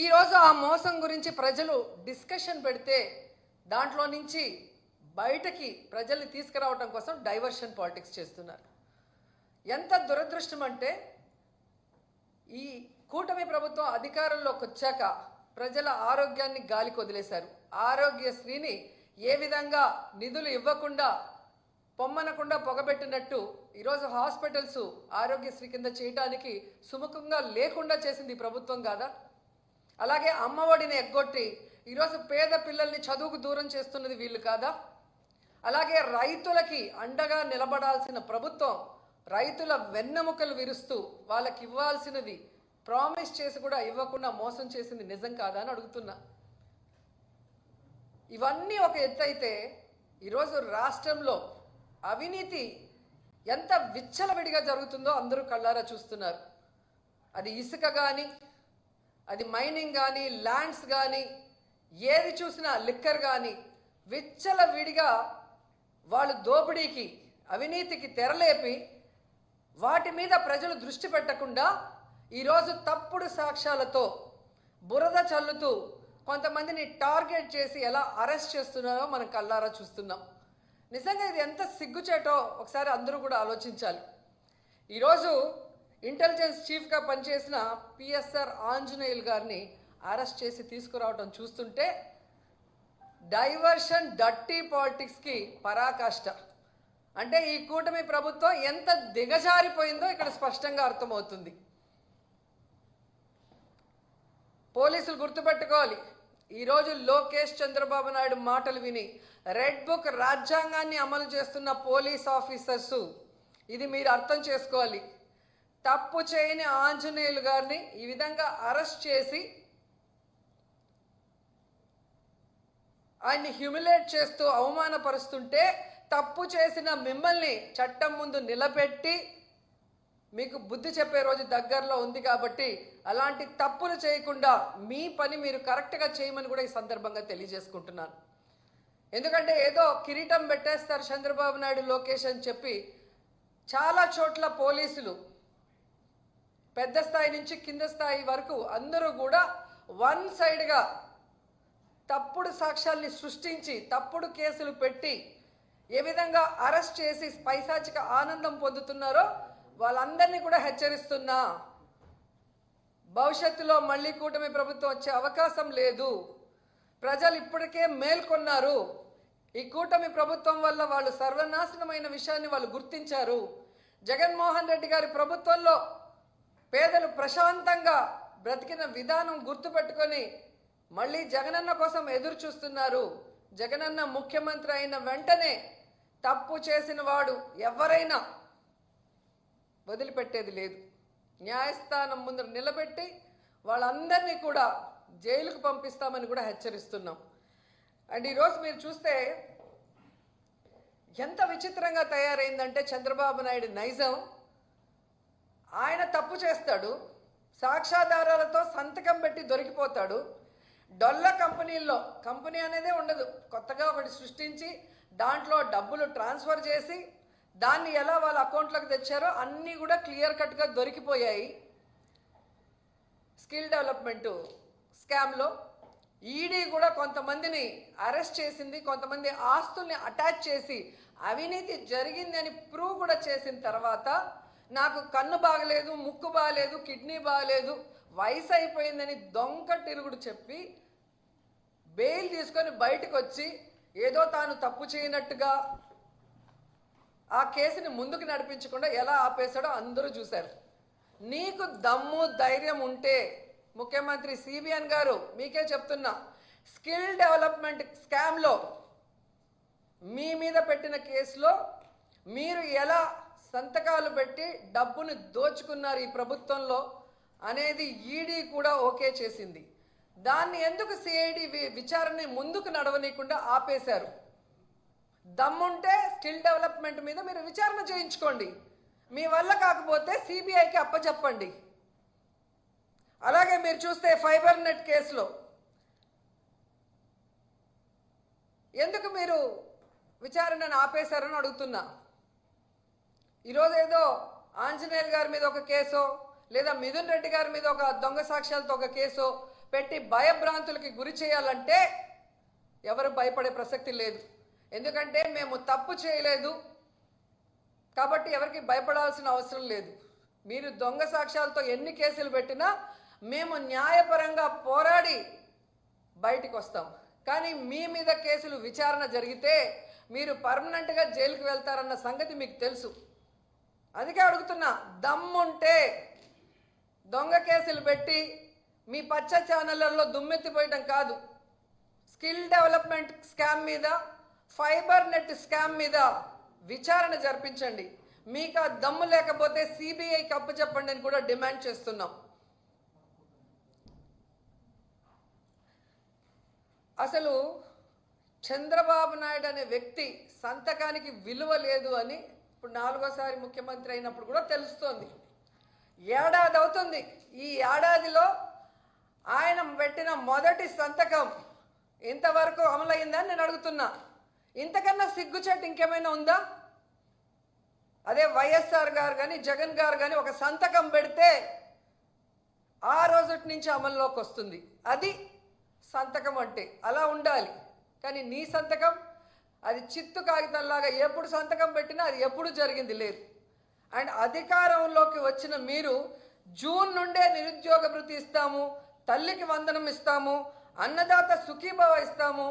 ఈరోజు ఆ మోసం గురించి ప్రజలు డిస్కషన్ పెడితే దాంట్లో నుంచి బయటకి ప్రజల్ని తీసుకురావడం కోసం డైవర్షన్ పాలిటిక్స్ చేస్తున్నారు. ఎంత దురదృష్టం అంటే ఈ కూటమి ప్రభుత్వం అధికారంలోకి వచ్చాక ప్రజల ఆరోగ్యాన్ని గాలికి వదిలేశారు. ఆరోగ్యశ్రీని ఏ విధంగా నిధులు ఇవ్వకుండా పొమ్మనకుండా పొగబెట్టినట్టు ఈరోజు హాస్పిటల్స్ ఆరోగ్యశ్రీ కింద చేయడానికి సుముఖంగా లేకుండా చేసింది ఈ ప్రభుత్వం కాదా? అలాగే అమ్మఒడిని ఎగ్గొట్టి ఈరోజు పేద పిల్లల్ని చదువుకు దూరం చేస్తున్నది వీళ్ళు కాదా? అలాగే రైతులకి అండగా నిలబడాల్సిన ప్రభుత్వం రైతుల వెన్నెముకలు విరుస్తూ వాళ్ళకి ఇవ్వాల్సినది ప్రామిస్ చేసి కూడా ఇవ్వకుండా మోసం చేసింది నిజం కాదా అని అడుగుతున్నా. ఇవన్నీ ఒక ఎత్తు అయితే ఈరోజు రాష్ట్రంలో అవినీతి ఎంత విచ్చలవిడిగా జరుగుతుందో అందరూ కళ్ళారా చూస్తున్నారు. అది ఇసుక కానీ, అది మైనింగ్ కానీ, ల్యాండ్స్ కానీ, ఏది చూసినా లిక్కర్ కానీ విచ్చలవిడిగా వాళ్ళు దోపిడీకి అవినీతికి తెరలేపి వాటి మీద ప్రజలు దృష్టి పెట్టకుండా ఈరోజు తప్పుడు సాక్ష్యాలతో బురద చల్లుతూ కొంతమందిని టార్గెట్ చేసి ఎలా అరెస్ట్ చేస్తున్నారో మనం కళ్ళారా చూస్తున్నాం. నిజంగా ఇది ఎంత సిగ్గుచేటో ఒకసారి అందరూ కూడా ఆలోచించాలి. ఈరోజు ఇంటెలిజెన్స్ చీఫ్గా పనిచేసిన పిఎస్ఆర్ ఆంజనేయులు గారిని అరెస్ట్ చేసి తీసుకురావడం చూస్తుంటే డైవర్షన్ డర్టీ పాలిటిక్స్కి పరాకాష్ట. అంటే ఈ కూటమి ప్రభుత్వం ఎంత దిగజారిపోయిందో ఇక్కడ స్పష్టంగా అర్థమవుతుంది. పోలీసులు గుర్తుపెట్టుకోవాలి, ఈరోజు లోకేష్ చంద్రబాబు నాయుడు మాటలు విని రెడ్ బుక్ రాజ్యాంగాన్ని అమలు చేస్తున్న పోలీస్ ఆఫీసర్సు ఇది మీరు అర్థం చేసుకోవాలి. తప్పు చేయని ఆంజనేయులు గారిని ఈ విధంగా అరెస్ట్ చేసి ఆయన్ని హ్యూమిలేట్ చేస్తూ అవమానపరుస్తుంటే తప్పు చేసిన మిమ్మల్ని చట్టం ముందు నిలబెట్టి మీకు బుద్ధి చెప్పే రోజు దగ్గరలో ఉంది. కాబట్టి అలాంటి తప్పులు చేయకుండా మీ పని మీరు కరెక్ట్గా చేయమని కూడా ఈ సందర్భంగా తెలియజేసుకుంటున్నాను. ఎందుకంటే ఏదో కిరీటం పెట్టేస్తారు చంద్రబాబు నాయుడు లోకేష్ అని చెప్పి చాలా చోట్ల పోలీసులు పెద్ద స్థాయి నుంచి కింద స్థాయి వరకు అందరూ కూడా వన్ సైడ్గా తప్పుడు సాక్ష్యాల్ని సృష్టించి తప్పుడు కేసులు పెట్టి ఏ విధంగా అరెస్ట్ చేసి పైశాచిక ఆనందం పొందుతున్నారో వాళ్ళందరినీ కూడా హెచ్చరిస్తున్నా. భవిష్యత్తులో మళ్ళీ కూటమి ప్రభుత్వం వచ్చే అవకాశం లేదు. ప్రజలు ఇప్పటికే మేల్కొన్నారు. ఈ కూటమి ప్రభుత్వం వల్ల వాళ్ళు సర్వనాశనమైన విషయాన్ని వాళ్ళు గుర్తించారు. జగన్మోహన్ రెడ్డి గారి ప్రభుత్వంలో పేదలు ప్రశాంతంగా బ్రతికిన విధానం గుర్తుపెట్టుకొని మళ్ళీ జగనన్న కోసం ఎదురు చూస్తున్నారు. జగనన్న ముఖ్యమంత్రి అయిన వెంటనే తప్పు చేసిన వాడు ఎవరైనా వదిలిపెట్టేది లేదు. న్యాయస్థానం ముందు నిలబెట్టి వాళ్ళందరినీ కూడా జైలుకు పంపిస్తామని కూడా హెచ్చరిస్తున్నాం. అండ్ ఈరోజు మీరు చూస్తే ఎంత విచిత్రంగా తయారైందంటే చంద్రబాబు నాయుడు నైజం. ఆయన తప్పు చేస్తాడు, సాక్ష్యాధారాలతో సంతకం పెట్టి దొరికిపోతాడు. డొల్ల కంపెనీల్లో కంపెనీ అనేదే ఉండదు, కొత్తగా ఒకటి సృష్టించి దాంట్లో డబ్బులు ట్రాన్స్ఫర్ చేసి దాన్ని ఎలా వాళ్ళ అకౌంట్లోకి తెచ్చారో అన్నీ కూడా క్లియర్ కట్గా దొరికిపోయాయి. స్కిల్ డెవలప్మెంట్ స్కామ్లో ఈడీ కూడా కొంతమందిని అరెస్ట్ చేసింది. కొంతమంది ఆస్తుల్ని అటాచ్ చేసి అవినీతి జరిగిందని ప్రూవ్ కూడా చేసిన తర్వాత నాకు కన్ను బాగలేదు, ముక్కు బాగలేదు, కిడ్నీ బాగలేదు, వయసు అయిపోయిందని దొంగ తిరుగుడు చెప్పి బెయిల్ తీసుకొని బయటకు వచ్చి ఏదో తాను తప్పు చేయనట్టుగా ఆ కేసుని ముందుకు నడిపించకుండా ఎలా ఆపేశాడో అందరూ చూశారు. నీకు దమ్ము ధైర్యం ఉంటే ముఖ్యమంత్రి సిబిఎన్ గారు మీకే చెప్తున్నా, స్కిల్ డెవలప్మెంట్ స్కామ్లో మీ మీద పెట్టిన కేసులో మీరు ఎలా సంతకాలు పెట్టి డబ్బును దోచుకున్నారు ఈ ప్రభుత్వంలో అనేది ఈడీ కూడా ఓకే చేసింది. దాన్ని ఎందుకు సిఐడి విచారణ ముందుకు నడవనీయకుండా ఆపేశారు? దమ్ముంటే స్కిల్ డెవలప్మెంట్ మీద మీరు విచారణ చేయించుకోండి. మీ వల్ల కాకపోతే సిబిఐకి అప్పచెప్పండి. అలాగే మీరు చూస్తే ఫైబర్ నెట్ కేసులో ఎందుకు మీరు విచారణను ఆపేశారని అడుగుతున్నా. ఈరోజు ఏదో ఆంజనేయులు గారి మీద ఒక కేసో లేదా మిథున్ రెడ్డి గారి మీద ఒక దొంగ సాక్ష్యాలతో ఒక కేసో పెట్టి భయభ్రాంతులకి గురి చేయాలంటే ఎవరు భయపడే ప్రసక్తి లేదు. ఎందుకంటే మేము తప్పు చేయలేదు కాబట్టి ఎవరికి భయపడాల్సిన అవసరం లేదు. మీరు దొంగ సాక్ష్యాలతో ఎన్ని కేసులు పెట్టినా మేము న్యాయపరంగా పోరాడి బయటికి వస్తాం. కానీ మీ మీద కేసులు విచారణ జరిగితే మీరు పర్మనెంట్గా జైలుకి వెళ్తారన్న సంగతి మీకు తెలుసు. అందుకే అడుగుతున్నా, దమ్ముంటే దొంగ కేసులు పెట్టి మీ పచ్చ ఛానళ్లలో దుమ్మెత్తిపోయడం కాదు, స్కిల్ డెవలప్మెంట్ స్కామ్ మీద, ఫైబర్ నెట్ స్కామ్ మీద విచారణ జరిపించండి. మీకు ఆ దమ్ము లేకపోతే సిబిఐకి అప్పచెప్పండి అని కూడా డిమాండ్ చేస్తున్నాం. అసలు చంద్రబాబు నాయుడు అనే వ్యక్తి సంతకానికి విలువ లేదు అని ఇప్పుడు 4వ ముఖ్యమంత్రి అయినప్పుడు కూడా తెలుస్తోంది. ఏడాది అవుతుంది. ఈ ఏడాదిలో ఆయన పెట్టిన మొదటి సంతకం ఇంతవరకు అమలైందని నేను అడుగుతున్నా. ఇంతకన్నా సిగ్గుచేటు ఇంకేమైనా ఉందా? అదే వైఎస్ఆర్ గారు కానీ జగన్ గారు కానీ ఒక సంతకం పెడితే ఆ రోజు నుంచి అమల్లోకి వస్తుంది. అది సంతకం అంటే అలా ఉండాలి. కానీ నీ సంతకం అది చిత్తు కాగితంలాగా ఎప్పుడు సంతకం పెట్టినా అది ఎప్పుడు జరిగింది లేదు. అండ్ అధికారంలోకి వచ్చిన మీరు జూన్ నుండే నిరుద్యోగ భృతి ఇస్తాము, తల్లికి వందనం ఇస్తాము, అన్నదాత సుఖీభవ ఇస్తాము,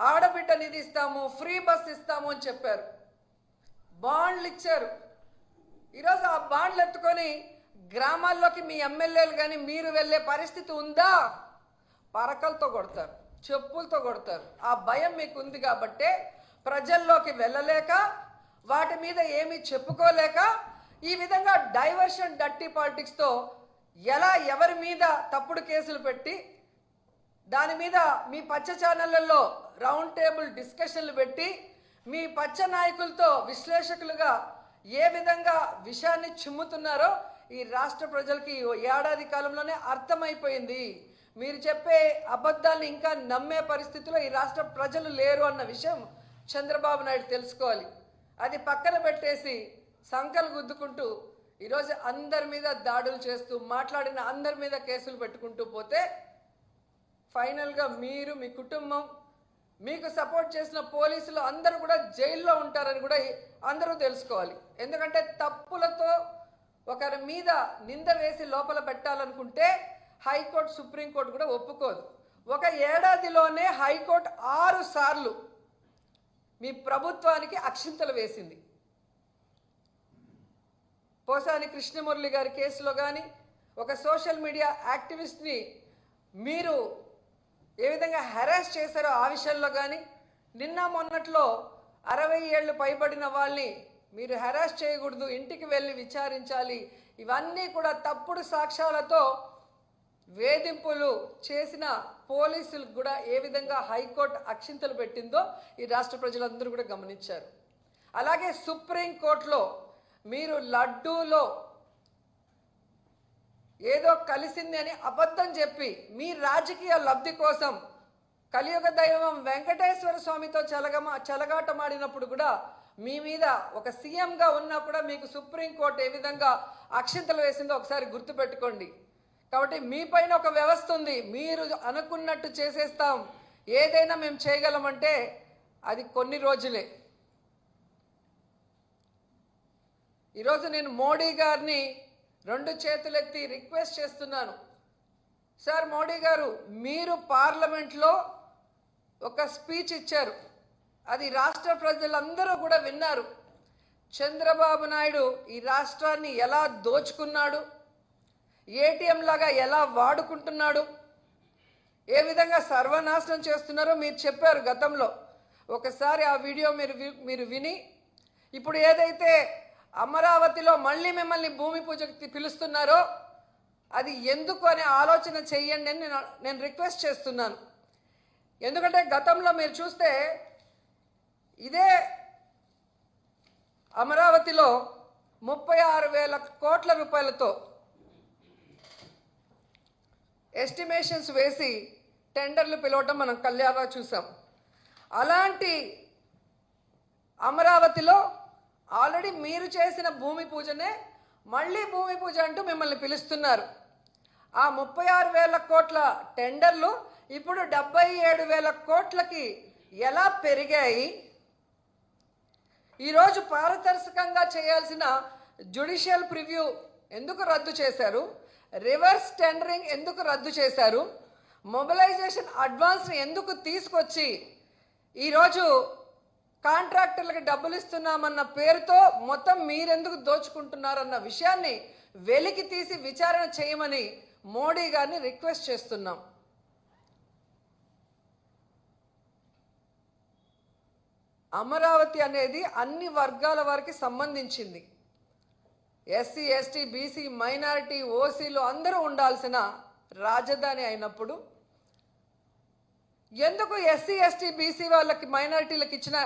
ఆడబిడ్డ నిధి ఇస్తాము, ఫ్రీ బస్ ఇస్తాము అని చెప్పారు. బాండ్లు ఇచ్చారు. ఈరోజు ఆ బాండ్లు ఎత్తుకొని గ్రామాల్లోకి మీ ఎమ్మెల్యేలు కానీ మీరు వెళ్ళే పరిస్థితి ఉందా? పరకలతో కొడతారు, చెప్పులతో కొడతారు. ఆ భయం మీకు ఉంది కాబట్టే ప్రజల్లోకి వెళ్ళలేక, వాటి మీద ఏమీ చెప్పుకోలేక ఈ విధంగా డైవర్షన్ డర్టీ పాలిటిక్స్తో ఎలా ఎవరి మీద తప్పుడు కేసులు పెట్టి దాని మీద మీ పచ్చ ఛానళ్లలో రౌండ్ టేబుల్ డిస్కషన్లు పెట్టి మీ పచ్చ నాయకులతో విశ్లేషకులుగా ఏ విధంగా విషయాన్ని చిమ్ముతున్నారో ఈ రాష్ట్ర ప్రజలకి ఏడాది కాలంలోనే అర్థమైపోయింది. మీరు చెప్పే అబద్ధాలను ఇంకా నమ్మే పరిస్థితిలో ఈ రాష్ట్ర ప్రజలు లేరు అన్న విషయం చంద్రబాబు నాయుడు తెలుసుకోవాలి. అది పక్కన పెట్టేసి సంకలు గుద్దుకుంటూ ఈరోజు అందరి మీద దాడులు చేస్తూ మాట్లాడిన అందరి మీద కేసులు పెట్టుకుంటూ పోతే ఫైనల్గా మీరు, మీ కుటుంబం, మీకు సపోర్ట్ చేసిన పోలీసులు అందరూ కూడా జైల్లో ఉంటారని కూడా అందరూ తెలుసుకోవాలి. ఎందుకంటే తప్పులతో ఒకరి మీద నింద వేసి లోపల పెట్టాలనుకుంటే హైకోర్టు, సుప్రీంకోర్టు కూడా ఒప్పుకోదు. ఒక ఏడాదిలోనే హైకోర్టు 6 సార్లు మీ ప్రభుత్వానికి అక్షింతలు వేసింది. పోసాని కృష్ణమురళి గారి కేసులో కానీ, ఒక సోషల్ మీడియా యాక్టివిస్ట్ని మీరు ఏ విధంగా హెరాస్ చేశారో ఆ విషయంలో కానీ, నిన్న మొన్నట్లో 60 ఏళ్ళు పైబడిన వాళ్ళని మీరు హెరాస్ చేయకూడదు, ఇంటికి వెళ్ళి విచారించాలి, ఇవన్నీ కూడా తప్పుడు సాక్ష్యాలతో వేధింపులు చేసిన పోలీసులకు కూడా ఏ విధంగా హైకోర్టు అక్షింతలు పెట్టిందో ఈ రాష్ట్ర ప్రజలందరూ కూడా గమనించారు. అలాగే సుప్రీంకోర్టులో మీరు లడ్డూలో ఏదో కలిసింది అని అబద్ధం చెప్పి మీ రాజకీయ లబ్ధి కోసం కలియుగ దైవం వెంకటేశ్వర స్వామితో చెలగాటమాడినప్పుడు కూడా మీ మీద ఒక సీఎంగా ఉన్నా కూడా మీకు సుప్రీంకోర్టు ఏ విధంగా అక్షింతలు వేసిందో ఒకసారి గుర్తుపెట్టుకోండి. కాబట్టి మీ పైన ఒక వ్యవస్థ ఉంది. మీరు అనుకున్నట్టు చేసేస్తాం, ఏదైనా మేము చేయగలమంటే అది కొన్ని రోజులే. ఈరోజు నేను మోడీ గారిని 2 చేతులెత్తి రిక్వెస్ట్ చేస్తున్నాను. సార్ మోడీ గారు, మీరు పార్లమెంట్లో ఒక స్పీచ్ ఇచ్చారు, అది రాష్ట్ర ప్రజలందరూ కూడా విన్నారు. చంద్రబాబు నాయుడు ఈ రాష్ట్రాన్ని ఎలా దోచుకున్నాడు, ఏటీఎం లాగా ఎలా వాడుకుంటున్నాడు, ఏ విధంగా సర్వనాశనం చేస్తున్నారో మీరు చెప్పారు గతంలో. ఒకసారి ఆ వీడియో మీరు విని, ఇప్పుడు ఏదైతే అమరావతిలో మళ్ళీ మిమ్మల్ని భూమి పూజకి పిలుస్తున్నారో అది ఎందుకు అనే ఆలోచన చెయ్యండి అని నేను రిక్వెస్ట్ చేస్తున్నాను. ఎందుకంటే గతంలో మీరు చూస్తే ఇదే అమరావతిలో 36,000 కోట్ల రూపాయలతో ఎస్టిమేషన్స్ వేసి టెండర్లు పిలవటం మనం కళ్యాణంలో చూసాం. అలాంటి అమరావతిలో ఆల్రెడీ మీరు చేసిన భూమి పూజనే మళ్ళీ భూమి పూజ అంటూ మిమ్మల్ని పిలుస్తున్నారు. ఆ 36,000 కోట్ల టెండర్లు ఇప్పుడు 77,000 కోట్లకి ఎలా పెరిగాయి? ఈరోజు పారదర్శకంగా చేయాల్సిన జ్యుడిషియల్ ప్రివ్యూ ఎందుకు రద్దు చేశారు? రివర్స్ టెండరింగ్ ఎందుకు రద్దు చేశారు? మొబిలైజేషన్ అడ్వాన్స్ని ఎందుకు తీసుకొచ్చి ఈరోజు కాంట్రాక్టర్లకు డబ్బులు ఇస్తున్నామన్న పేరుతో మొత్తం మీరెందుకు దోచుకుంటున్నారన్న విషయాన్ని వెలికి తీసి విచారణ చేయమని మోడీ గారిని రిక్వెస్ట్ చేస్తున్నాం. అమరావతి అనేది అన్ని వర్గాల వారికి సంబంధించింది. ఎస్సీ, ఎస్టీ, బీసీ, మైనారిటీ, ఓసీలు అందరూ ఉండాల్సిన రాజధాని అయినప్పుడు ఎందుకు ఎస్సీ, ఎస్టీ, బీసీ వాళ్ళకి, మైనారిటీలకు ఇచ్చిన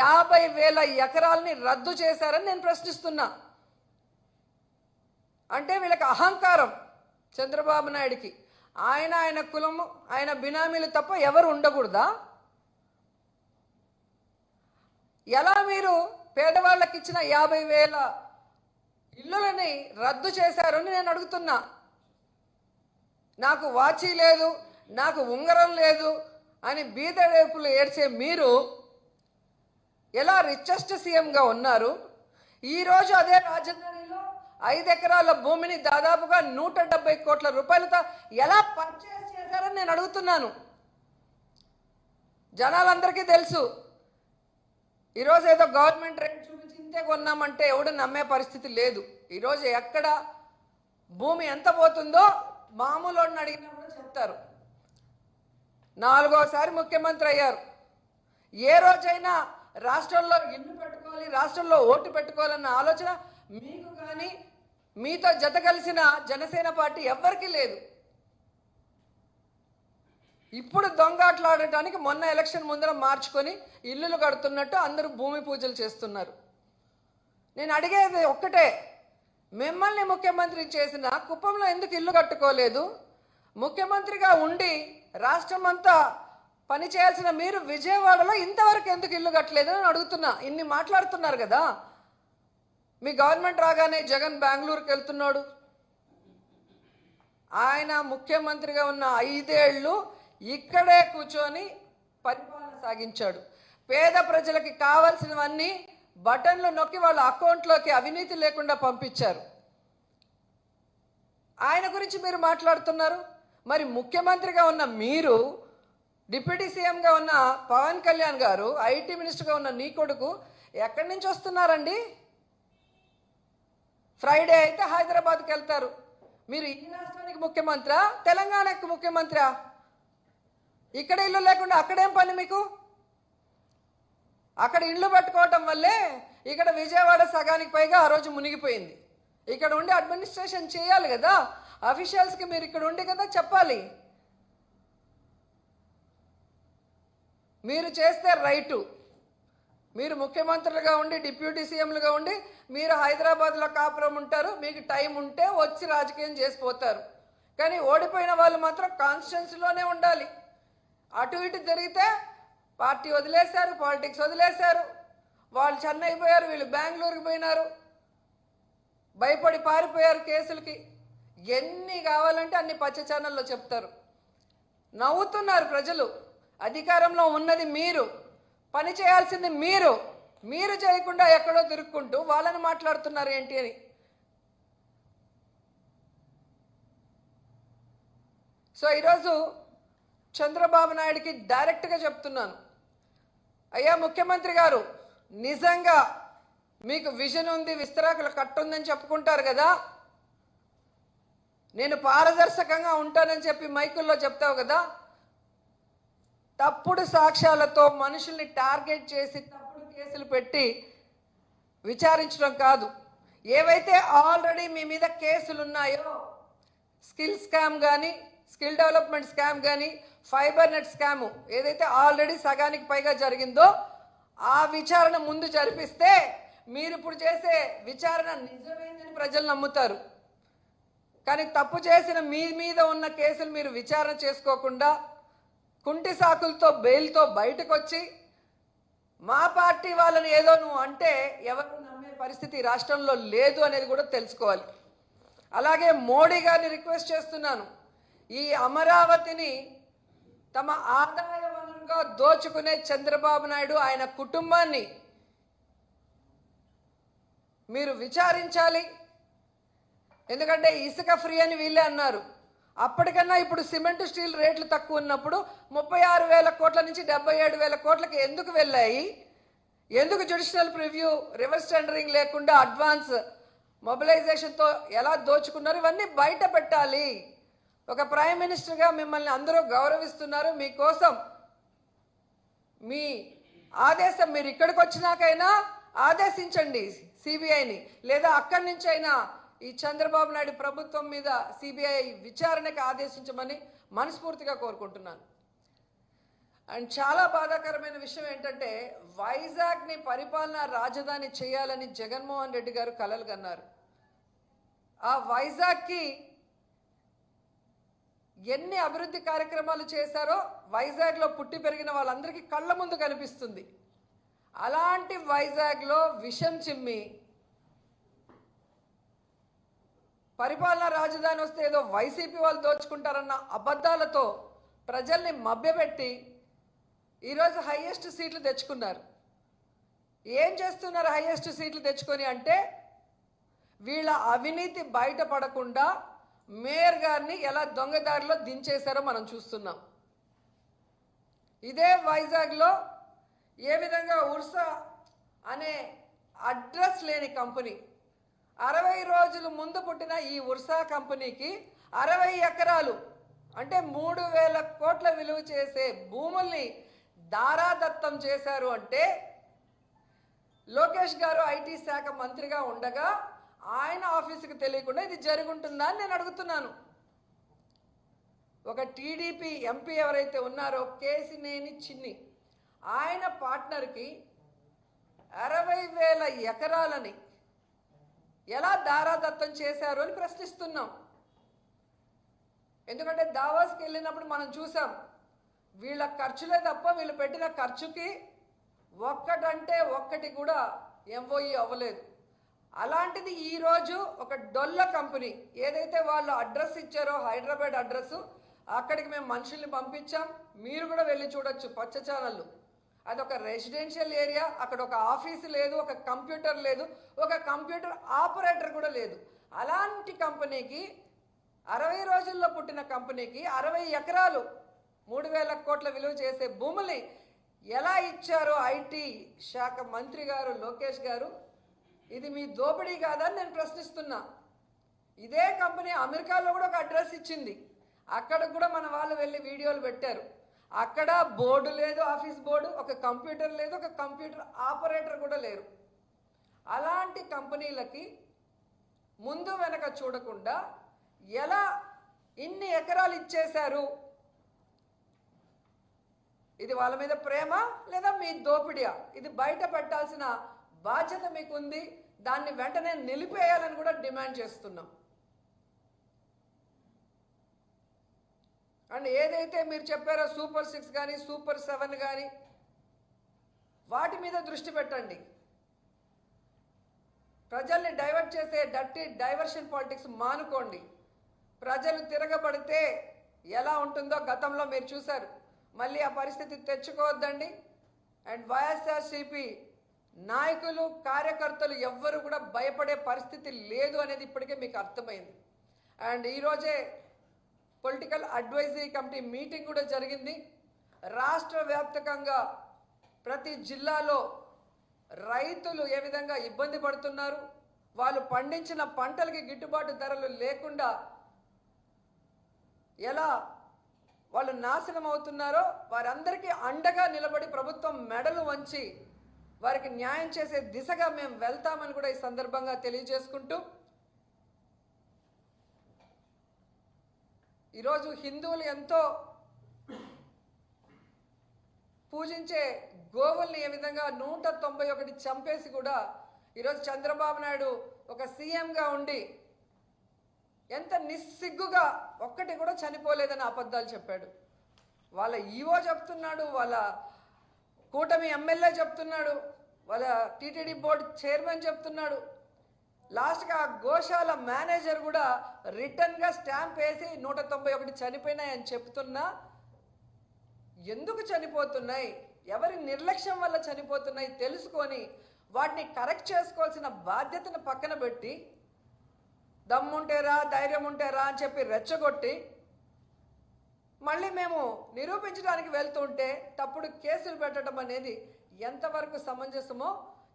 50,000 ఎకరాలని రద్దు చేశారని నేను ప్రశ్నిస్తున్నా. అంటే వీళ్ళకి అహంకారం. చంద్రబాబు నాయుడికి ఆయన కులము, ఆయన బినామీలు తప్ప ఎవరు ఉండకూడదా? ఎలా మీరు పేదవాళ్ళకి ఇచ్చిన 50,000 ఇల్లులని రద్దు చేశారని నేను అడుగుతున్నా. నాకు వాచి లేదు, నాకు ఉంగరం లేదు అని బీదడేపులు ఏడ్చే మీరు ఎలా రిచెస్ట్ సీఎంగా ఉన్నారు? ఈరోజు అదే రాజధానిలో 5 ఎకరాల భూమిని దాదాపుగా 170 కోట్ల రూపాయలతో ఎలా పర్చేస్ చేశారని నేను అడుగుతున్నాను. జనాలందరికీ తెలుసు. ఈరోజు ఏదో గవర్నమెంట్ రేట్ చూపించి ఇంతే కొన్నామంటే ఎవడు నమ్మే పరిస్థితి లేదు. ఈరోజు ఎక్కడ భూమి ఎంత పోతుందో మామూలు వాడిని అడిగినా కూడా చెప్తారు. 4వసారి ముఖ్యమంత్రి అయ్యారు. ఏ రోజైనా రాష్ట్రంలో ఇల్లు పెట్టుకోవాలి, రాష్ట్రంలో ఓటు పెట్టుకోవాలన్న ఆలోచన మీకు కానీ మీతో జత కలిసిన జనసేన పార్టీ ఎవ్వరికీ లేదు. ఇప్పుడు దొంగాట్లాడటానికి మొన్న ఎలక్షన్ ముందర మార్చుకొని ఇల్లులు కడుతున్నట్టు అందరూ భూమి పూజలు చేస్తున్నారు. నేను అడిగేది ఒక్కటే, మిమ్మల్ని ముఖ్యమంత్రి చేసిన కుప్పంలో ఎందుకు ఇల్లు కట్టుకోలేదు? ముఖ్యమంత్రిగా ఉండి రాష్ట్రం అంతా పని చేయాల్సిన మీరు విజయవాడలో ఇంతవరకు ఎందుకు ఇల్లు కట్టలేదు అని అడుగుతున్నా. ఇన్ని మాట్లాడుతున్నారు కదా. మీ గవర్నమెంట్ రాగానే జగన్ బెంగళూరుకి వెళ్తున్నాడు. ఆయన ముఖ్యమంత్రిగా ఉన్న 5 ఏళ్ళు ఇక్కడే కూర్చొని పరిపాలన సాగించాడు. పేద ప్రజలకి కావాల్సినవన్నీ బటన్లు నొక్కి వాళ్ళ అకౌంట్లోకి అవినీతి లేకుండా పంపించారు. ఆయన గురించి మీరు మాట్లాడుతున్నారు. మరి ముఖ్యమంత్రిగా ఉన్న మీరు, డిప్యూటీ సీఎంగా ఉన్న పవన్ కళ్యాణ్ గారు, ఐటీ మినిస్టర్గా ఉన్న నీ కొడుకు ఎక్కడి నుంచి వస్తున్నారండి? ఫ్రైడే అయితే హైదరాబాద్కి వెళ్తారు. మీరు ఈ రాష్ట్రానికి ముఖ్యమంత్రా, తెలంగాణకు ముఖ్యమంత్రా? ఇక్కడ ఇల్లు లేకుండా అక్కడేం పని మీకు? అక్కడ ఇల్లు పట్టుకోవటం వల్లే ఇక్కడ విజయవాడ సగానికి పైగా ఆ రోజు మునిగిపోయింది. ఇక్కడ ఉండి అడ్మినిస్ట్రేషన్ చేయాలి కదా. అఫీషియల్స్కి మీరు ఇక్కడ ఉండి కదా చెప్పాలి. మీరు చేస్తే రైటు. మీరు ముఖ్యమంత్రులుగా ఉండి, డిప్యూటీ సీఎంలుగా ఉండి మీరు హైదరాబాద్లో కాపురం ఉంటారు. మీకు టైం ఉంటే వచ్చి రాజకీయం చేసిపోతారు. కానీ ఓడిపోయిన వాళ్ళు మాత్రం కాన్స్టిట్యున్సీలోనే ఉండాలి. అటు ఇటు జరిగితే పార్టీ వదిలేశారు, పాలిటిక్స్ వదిలేశారు. వాళ్ళు చెన్నై పోయారు, వీళ్ళు బెంగళూరుకి పోయినారు, భయపడి పారిపోయారు కేసులకి. ఎన్ని కావాలంటే అన్ని పచ్చ ఛానల్లో చెప్తారు. నవ్వుతున్నారు ప్రజలు. అధికారంలో ఉన్నది మీరు, పని చేయాల్సింది మీరు. మీరు చేయకుండా ఎక్కడో తిరుక్కుంటూ వాళ్ళని మాట్లాడుతున్నారు ఏంటి అని. సో ఈరోజు చంద్రబాబు నాయుడికి డైరెక్ట్గా చెప్తున్నాను, అయ్యా ముఖ్యమంత్రి గారు, నిజంగా మీకు విజన్ ఉంది, విస్తరాకుల కట్టుందని చెప్పుకుంటారు కదా. నేను పారదర్శకంగా ఉంటానని చెప్పి మైకుల్లో చెప్తావు కదా. తప్పుడు సాక్ష్యాలతో మనుషుల్ని టార్గెట్ చేసి తప్పుడు కేసులు పెట్టి విచారించడం కాదు. ఏవైతే ఆల్రెడీ మీ మీద కేసులు ఉన్నాయో, స్కిల్ స్కామ్ కానీ, స్కిల్ డెవలప్మెంట్ స్కామ్ కానీ, ఫైబర్ నెట్ స్కాము ఏదైతే ఆల్రెడీ సగానికి పైగా జరిగిందో ఆ విచారణ ముందు జరిపిస్తే మీరు ఇప్పుడు చేసే విచారణ నిజమైందని ప్రజలు నమ్ముతారు. కానీ తప్పు చేసిన మీ మీద ఉన్న కేసులు మీరు విచారణ చేసుకోకుండా కుంటి సాకులతో బెయిల్తో బయటకు వచ్చి మా పార్టీ వాళ్ళని ఏదో నువ్వు అంటే ఎవరు నమ్మే పరిస్థితి రాష్ట్రంలో లేదు అనేది కూడా తెలుసుకోవాలి. అలాగే మోడీ గారిని రిక్వెస్ట్ చేస్తున్నాను, ఈ అమరావతిని తమ ఆదాయ వనరుగా దోచుకునే చంద్రబాబు నాయుడు ఆయన కుటుంబాన్ని మీరు విచారించాలి. ఎందుకంటే ఇసుక ఫ్రీ అని వీళ్ళే అన్నారు. అప్పటికన్నా ఇప్పుడు సిమెంట్ స్టీల్ రేట్లు తక్కువ ఉన్నప్పుడు 36,000 కోట్ల నుంచి 77,000 కోట్లకి ఎందుకు వెళ్ళాయి? ఎందుకు జ్యుడిషియల్ ప్రివ్యూ, రివర్స్ టెండరింగ్ లేకుండా అడ్వాన్స్ మొబిలైజేషన్తో ఎలా దోచుకున్నారు? ఇవన్నీ బయట పెట్టాలి. ఒక ప్రైమ్ మినిస్టర్గా మిమ్మల్ని అందరూ గౌరవిస్తున్నారు. మీకోసం మీ ఆదేశం, మీరు ఇక్కడికి వచ్చినాకైనా ఆదేశించండి సిబిఐని, లేదా అక్కడి నుంచి అయినా ఈ చంద్రబాబు నాయుడు ప్రభుత్వం మీద సిబిఐ విచారణకు ఆదేశించమని మనస్ఫూర్తిగా కోరుకుంటున్నాను. అండ్ చాలా బాధాకరమైన విషయం ఏంటంటే, వైజాగ్ని పరిపాలనా రాజధాని చేయాలని జగన్మోహన్ రెడ్డి గారు కలలు కన్నారు. ఆ వైజాగ్కి ఎన్ని అభివృద్ధి కార్యక్రమాలు చేశారో వైజాగ్లో పుట్టి పెరిగిన వాళ్ళందరికీ కళ్ళ ముందు కనిపిస్తుంది. అలాంటి వైజాగ్లో విషం చిమ్మి పరిపాలనా రాజధాని వస్తే ఏదో వైసీపీ వాళ్ళు దోచుకుంటారన్న అబద్ధాలతో ప్రజల్ని మభ్యపెట్టి ఈరోజు హైయెస్ట్ సీట్లు తెచ్చుకున్నారు. ఏం చేస్తున్నారు హైయెస్ట్ సీట్లు తెచ్చుకొని అంటే, వీళ్ళ అవినీతి బయటపడకుండా మేయర్ గారిని ఎలా దొంగదారిలో దించేశారో మనం చూస్తున్నాం. ఇదే వైజాగ్లో ఏ విధంగా ఉర్సా అనే అడ్రస్ లేని కంపెనీ, 60 రోజుల ముందు పుట్టిన ఈ ఉర్సా కంపెనీకి 60 ఎకరాలు అంటే 3,000 కోట్ల విలువ చేసే భూముల్ని దారాదత్తం చేశారు. అంటే లోకేష్ గారు ఐటీ శాఖ మంత్రిగా ఉండగా ఆయన ఆఫీసుకి తెలియకుండా ఇది జరుగుంటుందా అని నేను అడుగుతున్నాను. ఒక టీడీపీ ఎంపీ ఎవరైతే ఉన్నారో కేసినేని చిన్ని, ఆయన పార్ట్నర్కి 60,000 ఎకరాలని ఎలా దారాదత్తం చేశారు అని ప్రశ్నిస్తున్నాం. ఎందుకంటే దావాస్కి వెళ్ళినప్పుడు మనం చూసాం, వీళ్ళ ఖర్చులే తప్ప వీళ్ళు పెట్టిన ఖర్చుకి ఒక్కటంటే ఒక్కటి కూడా ఎంఓఈ అవ్వలేదు. అలాంటిది ఈరోజు ఒక డొల్ల కంపెనీ ఏదైతే వాళ్ళు అడ్రస్ ఇచ్చారో హైదరాబాద్ అడ్రస్, అక్కడికి మేము మనుషుల్ని పంపించాం. మీరు కూడా వెళ్ళి చూడొచ్చు పచ్చ ఛానళ్ళు. అదొక రెసిడెన్షియల్ ఏరియా, అక్కడ ఒక ఆఫీసు లేదు, ఒక కంప్యూటర్ లేదు, ఒక కంప్యూటర్ ఆపరేటర్ కూడా లేదు. అలాంటి కంపెనీకి 60 రోజుల్లో పుట్టిన కంపెనీకి 60 ఎకరాలు 3,000 కోట్ల విలువ చేసే భూముల్ని ఎలా ఇచ్చారో ఐటీ శాఖ మంత్రి గారు లోకేష్ గారు, ఇది మీ దోపిడీ కాదని నేను ప్రశ్నిస్తున్నా. ఇదే కంపెనీ అమెరికాలో కూడా ఒక అడ్రస్ ఇచ్చింది, అక్కడికి కూడా మన వాళ్ళు వెళ్ళి వీడియోలు పెట్టారు. అక్కడ బోర్డు లేదు, ఆఫీస్ బోర్డు, ఒక కంప్యూటర్ లేదు, ఒక కంప్యూటర్ ఆపరేటర్ కూడా లేరు. అలాంటి కంపెనీలకి ముందు వెనక చూడకుండా ఎలా ఇన్ని ఎకరాలు ఇచ్చేశారు? ఇది వాళ్ళ మీద ప్రేమ లేదా మీ దోపిడియా? ఇది బయట పెట్టాల్సిన బాధ్యత మీకుంది. దాన్ని వెంటనే నిలిపేయాలని కూడా డిమాండ్ చేస్తున్నాం. అండ్ ఏదైతే మీరు చెప్పారో సూపర్ 6 కానీ సూపర్ 7 కానీ వాటి మీద దృష్టి పెట్టండి. ప్రజల్ని డైవర్ట్ చేసే డర్టీ డైవర్షన్ పాలిటిక్స్ మానుకోండి. ప్రజలు తిరగబడితే ఎలా ఉంటుందో గతంలో మీరు చూశారు. మళ్ళీ ఆ పరిస్థితి తెచ్చుకోవద్దండి. అండ్ వైఎస్ఆర్సీపీ నాయకులు కార్యకర్తలు ఎవ్వరు కూడా భయపడే పరిస్థితి లేదు అనేది ఇప్పటికే మీకు అర్థమైంది. అండ్ ఈరోజే పొలిటికల్ అడ్వైజరీ కమిటీ మీటింగ్ కూడా జరిగింది. రాష్ట్ర వ్యాప్తంగా ప్రతి జిల్లాలో రైతులు ఏ విధంగా ఇబ్బంది పడుతున్నారు, వాళ్ళు పండించిన పంటలకి గిట్టుబాటు ధరలు లేకుండా ఎలా వాళ్ళు నాశనం అవుతున్నారో వారందరికీ అండగా నిలబడి ప్రభుత్వం మెడలు వంచి వారికి న్యాయం చేసే దిశగా మేము వెళ్తామని కూడా ఈ సందర్భంగా తెలియజేసుకుంటూ, ఈరోజు హిందువులు ఎంతో పూజించే గోవుల్ని ఏ విధంగా 191 చంపేసి కూడా ఈరోజు చంద్రబాబు నాయుడు ఒక సీఎంగా ఉండి ఎంత నిస్సిగ్గుగా ఒక్కటి కూడా చనిపోలేదని అబద్ధాలు చెప్పాడు. వాళ్ళ ఈవో చెప్తున్నాడు, వాళ్ళ కూటమి ఎమ్మెల్యే చెప్తున్నాడు, వాళ్ళ టీటీడీ బోర్డు చైర్మన్ చెప్తున్నాడు. లాస్ట్గా ఆ గోశాల మేనేజర్ కూడా రిటర్న్గా స్టాంప్ వేసి 191 చనిపోయినాయని చెప్తున్నా ఎందుకు చనిపోతున్నాయి, ఎవరి నిర్లక్ష్యం వల్ల చనిపోతున్నాయి తెలుసుకొని వాటిని కరెక్ట్ చేసుకోవాల్సిన బాధ్యతను పక్కన పెట్టి దమ్ముంటేరా ధైర్యం ఉంటేరా అని చెప్పి రెచ్చగొట్టి మళ్ళీ మేము నిరూపించడానికి వెళ్తుంటే తప్పుడు కేసులు పెట్టడం అనేది ఎంతవరకు సమంజసమో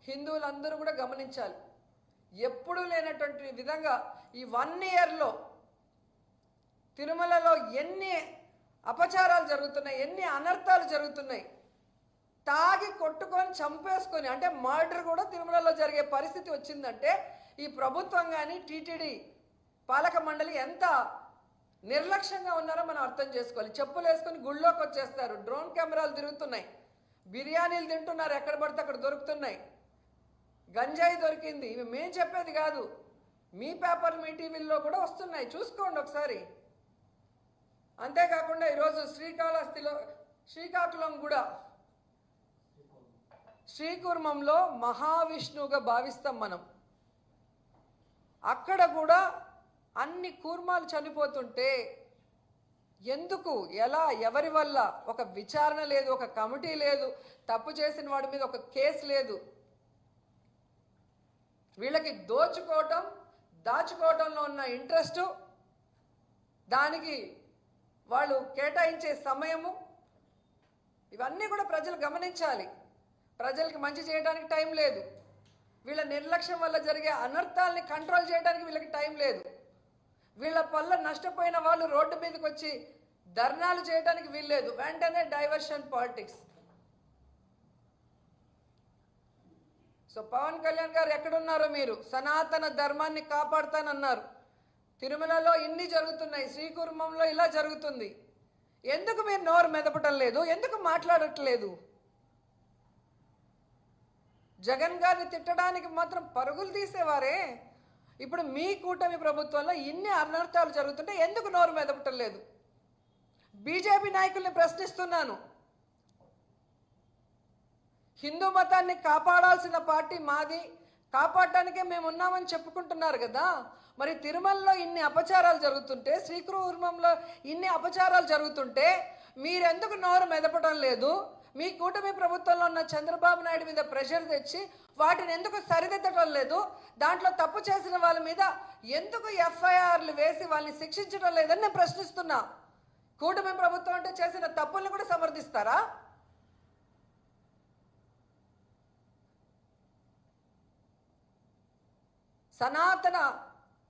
హిందువులందరూ కూడా గమనించాలి. ఎప్పుడూ లేనటువంటి విధంగా ఈ 1 ఇయర్లో తిరుమలలో ఎన్ని అపచారాలు జరుగుతున్నాయి, ఎన్ని అనర్థాలు జరుగుతున్నాయి. తాగి కొట్టుకొని చంపేసుకొని అంటే మర్డర్ కూడా తిరుమలలో జరిగే పరిస్థితి వచ్చిందంటే ఈ ప్రభుత్వం కానీ టీటీడీ పాలక మండలి ఎంత నిర్లక్ష్యంగా ఉన్నారో మనం అర్థం చేసుకోవాలి. చెప్పులు వేసుకొని గుళ్ళోకి వచ్చేస్తారు, డ్రోన్ కెమెరాలు తిరుగుతున్నాయి, బిర్యానీలు తింటున్నారు, ఎక్కడ పడితే అక్కడ దొరుకుతున్నాయి, గంజాయి దొరికింది. ఇవి మేము చెప్పేది కాదు, మీ పేపర్ మీ టీవీల్లో కూడా వస్తున్నాయి, చూసుకోండి ఒకసారి. అంతేకాకుండా ఈరోజు శ్రీకాకుళం కూడా శ్రీకూర్మంలో మహావిష్ణువుగా భావిస్తాం మనం. అక్కడ కూడా అన్ని కూర్మాలు చనిపోతుంటే ఎందుకు, ఎలా, ఎవరి వల్ల ఒక విచారణ లేదు, ఒక కమిటీ లేదు, తప్పు చేసిన వాడి మీద ఒక కేసు లేదు. వీళ్ళకి దోచుకోవటం దాచుకోవటంలో ఉన్న ఇంట్రెస్టు, దానికి వాళ్ళు కేటాయించే సమయము, ఇవన్నీ కూడా ప్రజలు గమనించాలి. ప్రజలకు మంచి చేయడానికి టైం లేదు, వీళ్ళ నిర్లక్ష్యం వల్ల జరిగే అనర్థాలని కంట్రోల్ చేయడానికి వీళ్ళకి టైం లేదు. వీళ్ళ వల్ల నష్టపోయిన వాళ్ళు రోడ్డు మీదకి వచ్చి ధర్నాలు చేయడానికి వీల్లేదు, వెంటనే diversion politics. So Pawan Kalyan garu ఎక్కడున్నారో, మీరు సనాతన ధర్మాన్ని కాపాడుతానన్నారు, తిరుమలలో ఇన్ని జరుగుతున్నాయి, శ్రీకూర్మంలో ఇలా జరుగుతుంది, ఎందుకు మీరు నోరు మెదపటం లేదు, ఎందుకు మాట్లాడట్లేదు? జగన్ గారిని తిట్టడానికి మాత్రం పరుగులు తీసేవారే, ఇప్పుడు మీ కూటమి ప్రభుత్వంలో ఇన్ని అనర్థాలు జరుగుతుంటే ఎందుకు నోరు మెదపటం లేదు? బీజేపీ నాయకుల్ని ప్రశ్నిస్తున్నాను. హిందూ మతాన్ని కాపాడాల్సిన పార్టీ మాది, కాపాడటానికే మేము ఉన్నామని చెప్పుకుంటున్నారు కదా, మరి తిరుమలలో ఇన్ని అపచారాలు జరుగుతుంటే, శ్రీకూర్మంలో ఇన్ని అపచారాలు జరుగుతుంటే మీరెందుకు నోరు మెదపడం లేదు? మీ కూటమి ప్రభుత్వంలో ఉన్న చంద్రబాబు నాయుడు మీద ప్రెషర్ తెచ్చి వాటిని ఎందుకు సరిదిద్దడం లేదు? దాంట్లో తప్పు చేసిన వాళ్ళ మీద ఎందుకు ఎఫ్ఐఆర్లు వేసి వాళ్ళని శిక్షించడం లేదని నేను ప్రశ్నిస్తున్నా. కూటమి ప్రభుత్వం అంటే చేసిన తప్పుల్ని కూడా సమర్థిస్తారా? సనాతన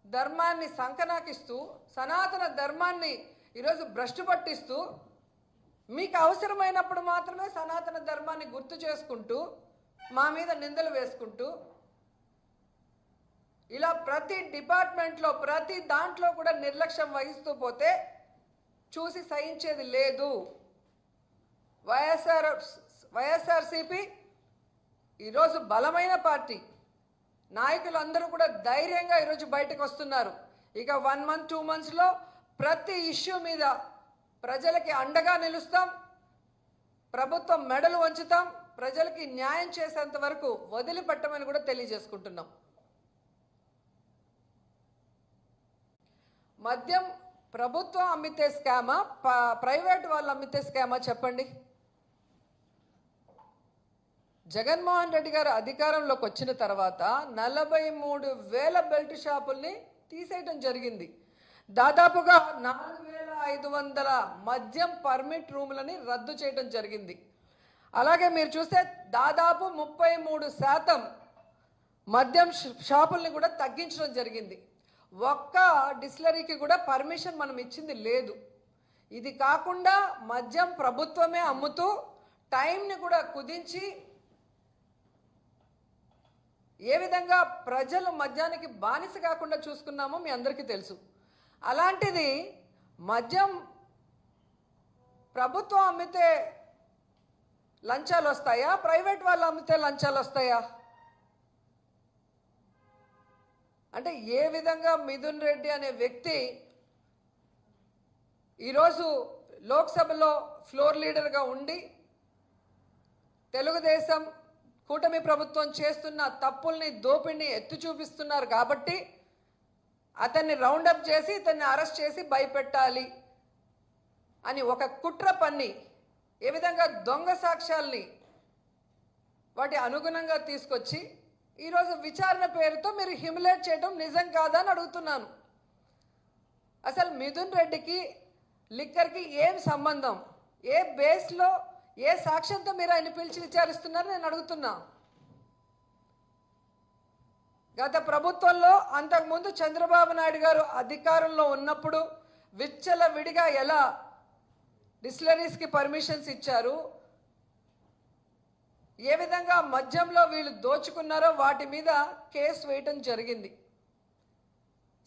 ధర్మాన్ని సంకనాకిస్తూ, సనాతన ధర్మాన్ని ఈరోజు భ్రష్టు పట్టిస్తూ, మీకు అవసరమైనప్పుడు మాత్రమే సనాతన ధర్మాన్ని గుర్తు చేసుకుంటూ మా మీద నిందలు వేసుకుంటూ, ఇలా ప్రతి డిపార్ట్మెంట్లో ప్రతి దాంట్లో కూడా నిర్లక్ష్యం వహిస్తూ పోతే చూసి సహించేది లేదు. వైఎస్ఆర్సీపీ ఈరోజు బలమైన పార్టీ, నాయకులందరూ కూడా ధైర్యంగా ఈరోజు బయటకు వస్తున్నారు. ఇక 1 month 2 monthsలో ప్రతి ఇష్యూ మీద ప్రజలకి అండగా నిలుస్తాం, ప్రభుత్వం మెడలు వంచుతాం, ప్రజలకి న్యాయం చేసేంత వరకు వదిలిపెట్టమని కూడా తెలియజేసుకుంటున్నాం. మద్యం ప్రభుత్వం అమ్మితే స్కామా, ప్రైవేట్ వాళ్ళు అమ్మితే స్కామా చెప్పండి? జగన్మోహన్ రెడ్డి గారు అధికారంలోకి వచ్చిన తర్వాత 43,000 బెల్ట్ షాపుల్ని తీసేయడం జరిగింది. దాదాపుగా 4,500 మద్యం పర్మిట్ రూములని రద్దు చేయడం జరిగింది. అలాగే మీరు చూస్తే దాదాపు 33% మద్యం షాపుల్ని కూడా తగ్గించడం జరిగింది. ఒక్క డిస్టిలరీకి కూడా పర్మిషన్ మనం ఇచ్చింది లేదు. ఇది కాకుండా మద్యం ప్రభుత్వమే అమ్ముతూ టైంని కూడా కుదించి ఏ విధంగా ప్రజలు మద్యానికి బానిస కాకుండా చూసుకున్నామో మీ అందరికీ తెలుసు. అలాంటిది మద్యం ప్రభుత్వం అమ్మితే లంచాలు వస్తాయా, ప్రైవేట్ వాళ్ళు అమ్మితే లంచాలు వస్తాయా? అంటే ఏ విధంగా మిథున్ రెడ్డి అనే వ్యక్తి ఈరోజు లోక్సభలో ఫ్లోర్ లీడర్గా ఉండి తెలుగుదేశం కూటమి ప్రభుత్వం చేస్తున్న తప్పుల్ని దోపిడిని ఎత్తి చూపిస్తున్నారు కాబట్టి అతన్ని రౌండప్ చేసి ఇతన్ని అరెస్ట్ చేసి భయపెట్టాలి అని ఒక కుట్ర పన్ని ఏ విధంగా దొంగ సాక్ష్యాల్ని వాటి అనుగుణంగా తీసుకొచ్చి ఈరోజు విచారణ పేరుతో మీరు హ్యూమిలేట్ చేయడం నిజం కాదా అని అడుగుతున్నాను. అసలు మిథున్ రెడ్డికి లిక్కర్కి ఏం సంబంధం? ఏ బేస్లో ఏ సాక్ష్యంతో మీరు ఆయన పిలిచి విచారిస్తున్నారు నేను అడుగుతున్నా. గత ప్రభుత్వంలో అంతకుముందు చంద్రబాబు నాయుడు గారు అధికారంలో ఉన్నప్పుడు విచ్చల విడిగా ఎలా డిస్టిలరీస్కి పర్మిషన్స్ ఇచ్చారు, ఏ విధంగా మద్యంలో వీళ్ళు దోచుకున్నారో వాటి మీద కేసు వేయటం జరిగింది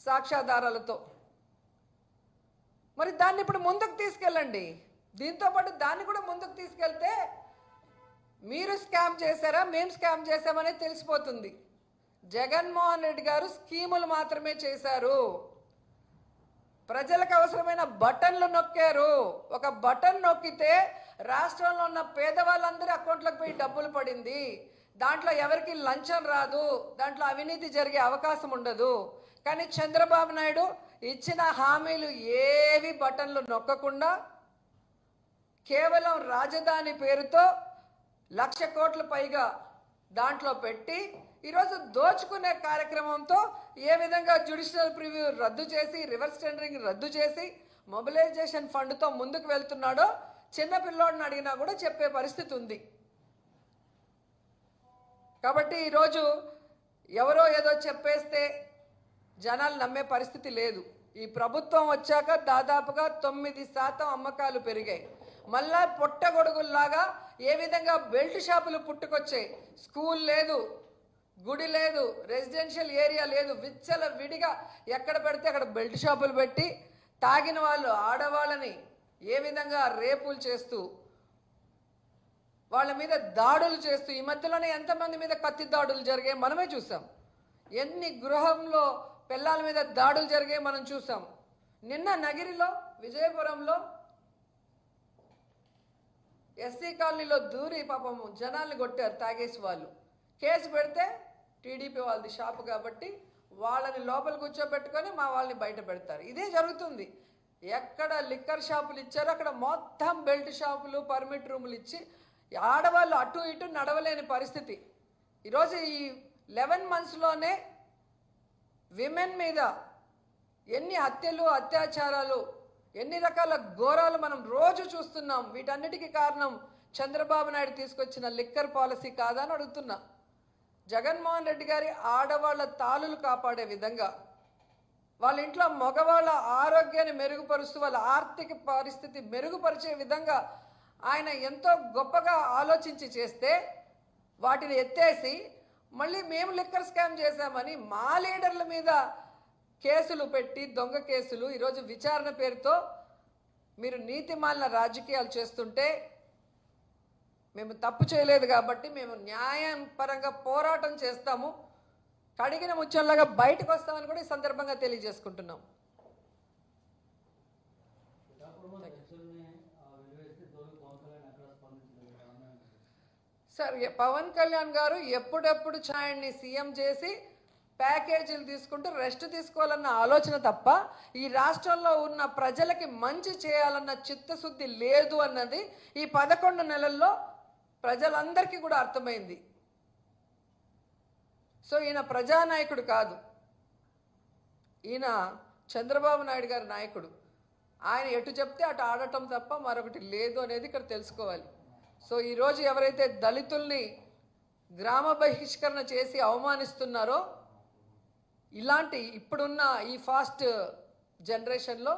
సాక్ష్యాధారాలతో. మరి దాన్ని ఇప్పుడు ముందుకు తీసుకెళ్ళండి. దీంతో పాటు దాన్ని కూడా ముందుకు తీసుకెళ్తే మీరు స్కామ్ చేశారా మేము స్కామ్ చేశామనేది తెలిసిపోతుంది. జగన్మోహన్ రెడ్డి గారు స్కీములు మాత్రమే చేశారు, ప్రజలకు అవసరమైన బటన్లు నొక్కారు. ఒక బటన్ నొక్కితే రాష్ట్రంలో ఉన్న పేదవాళ్ళందరి అకౌంట్లకు పోయి డబ్బులు పడింది. దాంట్లో ఎవరికి లంచం రాదు, దాంట్లో అవినీతి జరిగే అవకాశం ఉండదు. కానీ చంద్రబాబు నాయుడు ఇచ్చిన హామీలు ఏవి బటన్లు నొక్కకుండా కేవలం రాజధాని పేరుతో 1,00,000 కోట్ల పైగా దాంట్లో పెట్టి ఈరోజు దోచుకునే కార్యక్రమంతో ఏ విధంగా జ్యుడిషియల్ ప్రివ్యూ రద్దు చేసి రివర్స్ టెండరింగ్ రద్దు చేసి మొబిలైజేషన్ ఫండ్తో ముందుకు వెళ్తున్నాడో చిన్నపిల్లోడిని అడిగినా కూడా చెప్పే పరిస్థితి ఉంది. కాబట్టి ఈరోజు ఎవరో ఏదో చెప్పేస్తే జనాలు నమ్మే పరిస్థితి లేదు. ఈ ప్రభుత్వం వచ్చాక దాదాపుగా 9% అమ్మకాలు పెరిగాయి. మళ్ళా పొట్టగొడుగుల్లాగా ఏ విధంగా బెల్ట్ షాపులు పుట్టుకొచ్చాయి. స్కూల్ లేదు, గుడి లేదు, రెసిడెన్షియల్ ఏరియా లేదు, విచ్చల విడిగా ఎక్కడ పెడితే అక్కడ బెల్ట్ షాపులు పెట్టి తాగిన వాళ్ళు ఆడవాళ్ళని ఏ విధంగా రేపులు చేస్తూ వాళ్ళ మీద దాడులు చేస్తూ ఈ మధ్యలోనే ఎంతమంది మీద కత్తి దాడులు జరిగాయి మనమే చూసాం. ఎన్ని గృహంలో పిల్లల మీద దాడులు జరిగాయి మనం చూసాం. నిన్న నగిరిలో విజయపురంలో ఎస్సీ కాలనీలో దూరి పాపం జనాల్ని కొట్టారు తాగేసి వాళ్ళు. కేసు పెడితే టీడీపీ వాళ్ళది షాపు కాబట్టి వాళ్ళని లోపల కూర్చోబెట్టుకొని మా వాళ్ళని బయట పెడతారు. ఇదే జరుగుతుంది. ఎక్కడ లిక్కర్ షాపులు ఇచ్చారో అక్కడ మొత్తం బెల్ట్ షాపులు పర్మిట్ రూములు ఇచ్చి ఆడవాళ్ళు అటు ఇటు నడవలేని పరిస్థితి. ఈరోజు ఈ 11 monthsలోనే విమెన్ మీద ఎన్ని హత్యలు అత్యాచారాలు ఎన్ని రకాల ఘోరాలు మనం రోజు చూస్తున్నాం. వీటన్నిటికీ కారణం చంద్రబాబు నాయుడు తీసుకొచ్చిన లిక్కర్ పాలసీ కాదని అడుగుతున్నా. జగన్మోహన్ రెడ్డి గారి ఆడవాళ్ళ తాళులు కాపాడే విధంగా వాళ్ళ ఇంట్లో మగవాళ్ళ ఆరోగ్యాన్ని మెరుగుపరుస్తూ వాళ్ళ ఆర్థిక పరిస్థితి మెరుగుపరిచే విధంగా ఆయన ఎంతో గొప్పగా ఆలోచించి చేస్తే వాటిని ఎత్తేసి మళ్ళీ మేము లిక్కర్ స్కామ్ చేశామని మా లీడర్ల మీద కేసులు పెట్టి దొంగ కేసులు ఈరోజు విచారణ పేరుతో మీరు నీతిమాలిన రాజకీయాలు చేస్తుంటే మేము తప్పు చేయలేదు కాబట్టి మేము న్యాయం పరంగా పోరాటం చేస్తాము, కడిగిన ముచ్చల్లాగా బయటకు వస్తామని కూడా ఈ సందర్భంగా తెలియజేసుకుంటున్నాం. సార్ పవన్ కళ్యాణ్ గారు ఎప్పుడెప్పుడు ఛాయన్ని సీఎం చేసి ప్యాకేజీలు తీసుకుంటూ రెస్ట్ తీసుకోవాలన్న ఆలోచన తప్ప ఈ రాష్ట్రంలో ఉన్న ప్రజలకి మంచి చేయాలన్న చిత్తశుద్ధి లేదు అన్నది ఈ 11 నెలల్లో ప్రజలందరికీ కూడా అర్థమైంది. సో ఈయన ప్రజానాయకుడు కాదు, ఈయన చంద్రబాబు నాయుడు గారి నాయకుడు. ఆయన ఎటు చెప్తే అటు ఆడటం తప్ప మరొకటి లేదు అనేది ఇక్కడ తెలుసుకోవాలి. సో ఈరోజు ఎవరైతే దళితుల్ని గ్రామ బహిష్కరణ చేసి అవమానిస్తున్నారో ఇలాంటి ఇప్పుడున్న ఈ ఫాస్ట్ జనరేషన్లో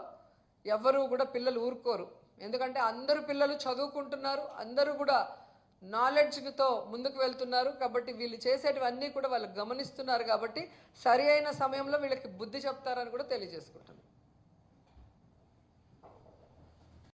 ఎవరు కూడా పిల్లలు ఊరుకోరు. ఎందుకంటే అందరూ పిల్లలు చదువుకుంటున్నారు, అందరూ కూడా నాలెడ్జ్తో ముందుకు వెళ్తున్నారు. కాబట్టి వీళ్ళు చేసేటివన్నీ కూడా వాళ్ళు గమనిస్తున్నారు. కాబట్టి సరి అయిన సమయంలో వీళ్ళకి బుద్ధి చెప్తారని కూడా తెలియజేసుకుంటున్నాను.